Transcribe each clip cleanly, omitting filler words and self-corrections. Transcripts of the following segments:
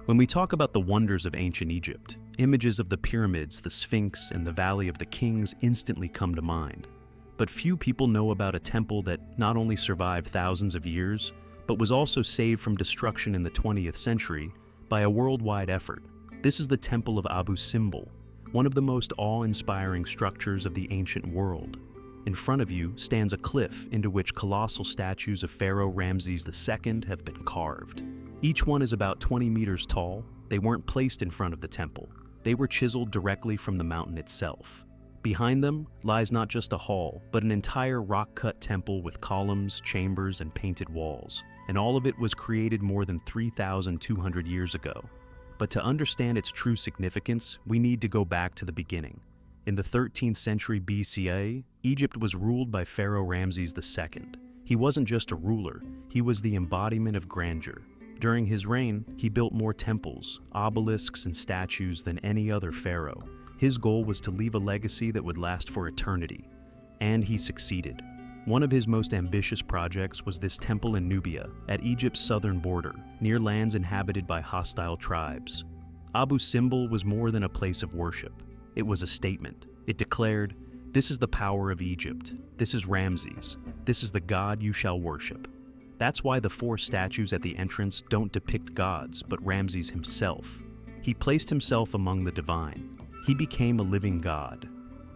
When we talk about the wonders of ancient Egypt, images of the pyramids, the Sphinx, and the Valley of the Kings instantly come to mind. But few people know about a temple that not only survived thousands of years, but was also saved from destruction in the 20th century by a worldwide effort. This is the Temple of Abu Simbel, one of the most awe-inspiring structures of the ancient world. In front of you stands a cliff into which colossal statues of Pharaoh Ramses II have been carved. Each one is about 20 meters tall. They weren't placed in front of the temple. They were chiseled directly from the mountain itself. Behind them lies not just a hall, but an entire rock-cut temple with columns, chambers, and painted walls. And all of it was created more than 3,200 years ago. But to understand its true significance, we need to go back to the beginning. In the 13th century BCE, Egypt was ruled by Pharaoh Ramses II. He wasn't just a ruler, he was the embodiment of grandeur. During his reign, he built more temples, obelisks, and statues than any other pharaoh. His goal was to leave a legacy that would last for eternity. And he succeeded. One of his most ambitious projects was this temple in Nubia, at Egypt's southern border, near lands inhabited by hostile tribes. Abu Simbel was more than a place of worship. It was a statement. It declared, "This is the power of Egypt. This is Ramses. This is the God you shall worship." That's why the 4 statues at the entrance don't depict gods, but Ramses himself. He placed himself among the divine. He became a living god.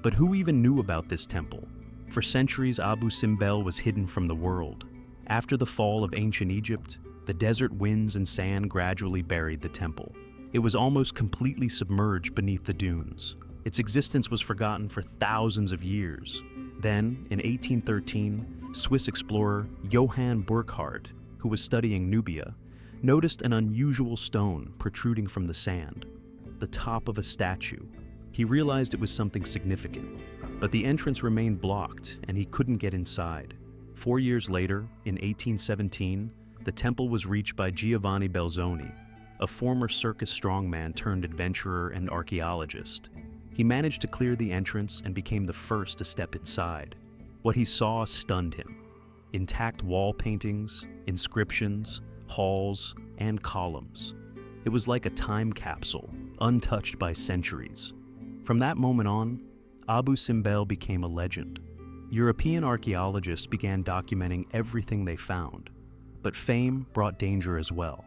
But who even knew about this temple? For centuries, Abu Simbel was hidden from the world. After the fall of ancient Egypt, the desert winds and sand gradually buried the temple. It was almost completely submerged beneath the dunes. Its existence was forgotten for thousands of years. Then, in 1813, Swiss explorer Johann Burckhardt, who was studying Nubia, noticed an unusual stone protruding from the sand, the top of a statue. He realized it was something significant, but the entrance remained blocked and he couldn't get inside. 4 years later, in 1817, the temple was reached by Giovanni Belzoni, a former circus strongman turned adventurer and archaeologist. He managed to clear the entrance and became the first to step inside. What he saw stunned him. Intact wall paintings, inscriptions, halls, and columns. It was like a time capsule, untouched by centuries. From that moment on, Abu Simbel became a legend. European archaeologists began documenting everything they found, but fame brought danger as well.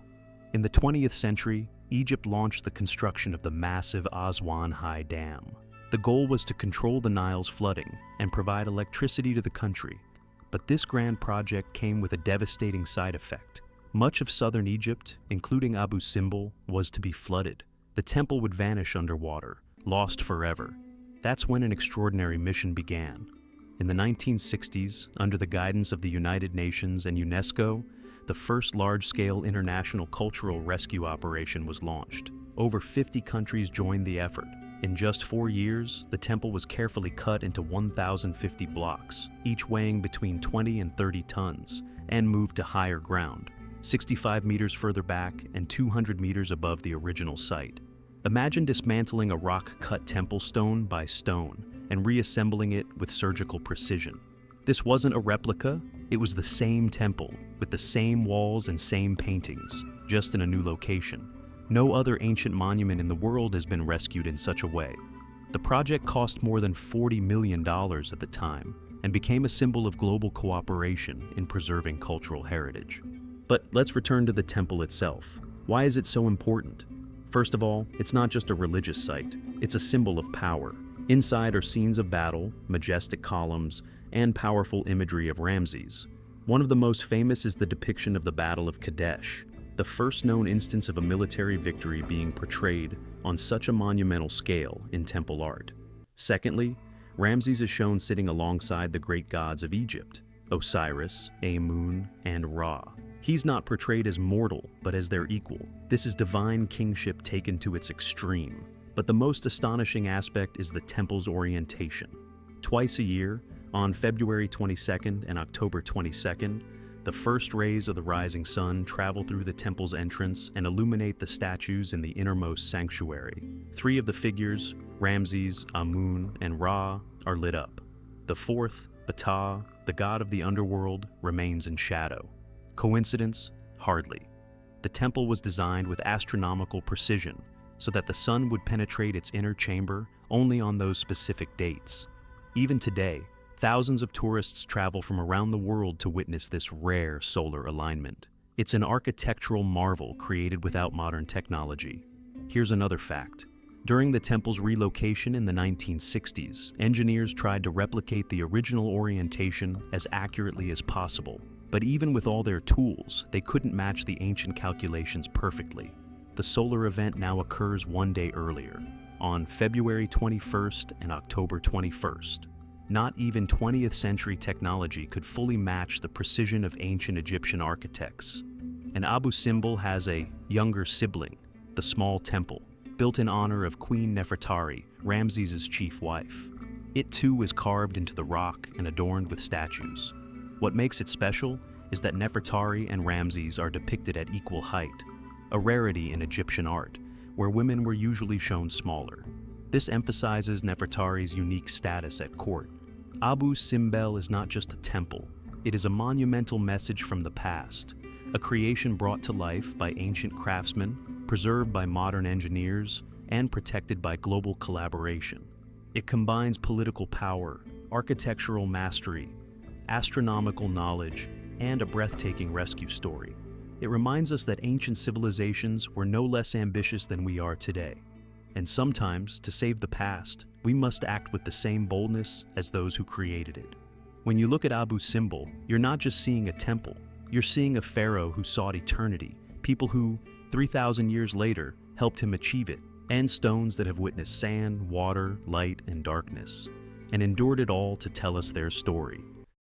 In the 20th century, Egypt launched the construction of the massive Aswan High Dam. The goal was to control the Nile's flooding and provide electricity to the country. But this grand project came with a devastating side effect. Much of southern Egypt, including Abu Simbel, was to be flooded. The temple would vanish underwater, lost forever. That's when an extraordinary mission began. In the 1960s, under the guidance of the United Nations and UNESCO, the first large-scale international cultural rescue operation was launched. Over 50 countries joined the effort. In just 4 years, the temple was carefully cut into 1,050 blocks, each weighing between 20 and 30 tons, and moved to higher ground, 65 meters further back and 200 meters above the original site. Imagine dismantling a rock-cut temple stone by stone and reassembling it with surgical precision. This wasn't a replica, it was the same temple, with the same walls and same paintings, just in a new location. No other ancient monument in the world has been rescued in such a way. The project cost more than $40 million at the time, and became a symbol of global cooperation in preserving cultural heritage. But let's return to the temple itself. Why is it so important? First of all, it's not just a religious site, it's a symbol of power. Inside are scenes of battle, majestic columns, and powerful imagery of Ramses. One of the most famous is the depiction of the Battle of Kadesh, the first known instance of a military victory being portrayed on such a monumental scale in temple art. Secondly, Ramses is shown sitting alongside the great gods of Egypt, Osiris, Amun, and Ra. He's not portrayed as mortal, but as their equal. This is divine kingship taken to its extreme. But the most astonishing aspect is the temple's orientation. Twice a year, on February 22nd and October 22nd, the first rays of the rising sun travel through the temple's entrance and illuminate the statues in the innermost sanctuary. 3 of the figures, Ramses, Amun, and Ra, are lit up. The 4th, Ptah, the god of the underworld, remains in shadow. Coincidence? Hardly. The temple was designed with astronomical precision so that the sun would penetrate its inner chamber only on those specific dates. Even today, thousands of tourists travel from around the world to witness this rare solar alignment. It's an architectural marvel created without modern technology. Here's another fact. During the temple's relocation in the 1960s, engineers tried to replicate the original orientation as accurately as possible. But even with all their tools, they couldn't match the ancient calculations perfectly. The solar event now occurs one day earlier, on February 21st and October 21st. Not even 20th century technology could fully match the precision of ancient Egyptian architects. And Abu Simbel has a younger sibling, the small temple, built in honor of Queen Nefertari, Ramses' chief wife. It too is carved into the rock and adorned with statues. What makes it special is that Nefertari and Ramses are depicted at equal height, a rarity in Egyptian art, where women were usually shown smaller. This emphasizes Nefertari's unique status at court. Abu Simbel is not just a temple, it is a monumental message from the past, a creation brought to life by ancient craftsmen, preserved by modern engineers, and protected by global collaboration. It combines political power, architectural mastery, astronomical knowledge, and a breathtaking rescue story. It reminds us that ancient civilizations were no less ambitious than we are today. And sometimes, to save the past, we must act with the same boldness as those who created it. When you look at Abu Simbel, you're not just seeing a temple, you're seeing a pharaoh who sought eternity, people who, 3,000 years later, helped him achieve it, and stones that have witnessed sand, water, light, and darkness, and endured it all to tell us their story.